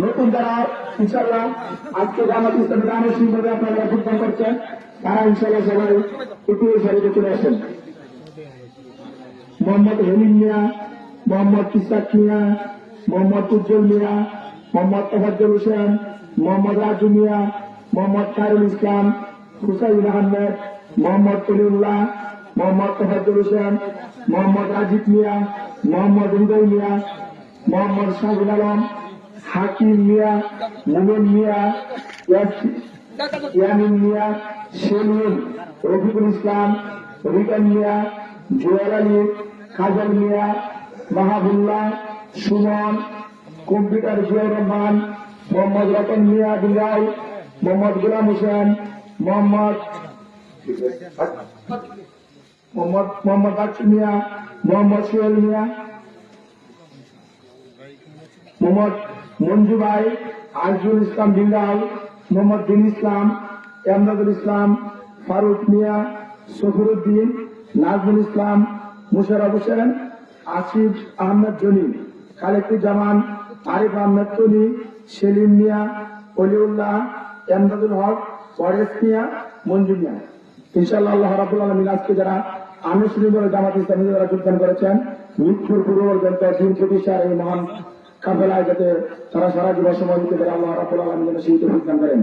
নতুন যারা ইনশাল্লাহ আজকে জামাত ইসলামী আনুষ্ঠানিকভাবে আপনারা যোগদান করছেন, তারা ইনশাল্লাহ সবাই একটু সারিতে চলে আসেন। মোহাম্মদ হেলিম মিয়া, মোহাম্মদ ইসাক মিয়া, মোহাম্মদ উজ্জ্বল মিয়া, মোহাম্মদ তোফাজ্জল হোসেন, মোহাম্মদ রাজু মিয়া, মোহাম্মদ খায়রুল ইসলাম, হুসাইন আহমেদ, মোহাম্মদ কলিউল্লাহ, মোহাম্মদ তোফাজ্জল হোসেন, মোহাম্মদ রাজিব মিয়া, মোহাম্মদ হৃদয় মিয়া, মোহাম্মদ শাহুল আলম, হাকিম মিয়া, মুমিন মিয়া, ইয়ামিন মিয়া, সেলিম, রফিকুল ইসলাম, রিকান মিয়া, জোয়ার আলী, কাজল মিয়া, মাহাবুল্লাহ, সুমন, কম্পিউটার জিয়াউর রহমান, মোহাম্মদ রতন মিয়া বিলাই, মোহাম্মদ গুলাম হোসেন, মোহাম্মদ বাচ্চু মিয়া, মোহাম্মদ সোহেল মিয়া, মোহাম্মদ মঞ্জু ভাই, আজিজুল ইসলাম বিল্লাল, মোহাম্মদ দিন ইসলাম, এমদাদুল ইসলাম, ফারুক মিয়া, সফিরুদ্দিন, নাজমুল ইসলাম, মুশারফ হোসেন, আসিফ আহমেদ জনি, খালেকুজ্জামান, আরিফ আহমেদ তনি, সেলিম মিয়া, অলিউল্লাহ, এমদাদুল হক, পরেশ মিয়া, মঞ্জু মিয়া। ইনশাআল্লাহ আল্লাহ রাব্বুল আলামিন আজকে যারা আনুষ্ঠানিকভাবে জামাত ইসলামী যারা যোগদান করেছেন, মৃত্যুর পূর্ব পর্যন্ত দিন প্রতিষ্ঠার এই মহান কাফেলায় যাতে তারা সারা জীবন সময় দিতে পারে, আল্লাহ রাব্বুল আলামিন যেন সেই তৌফিক দান করেন।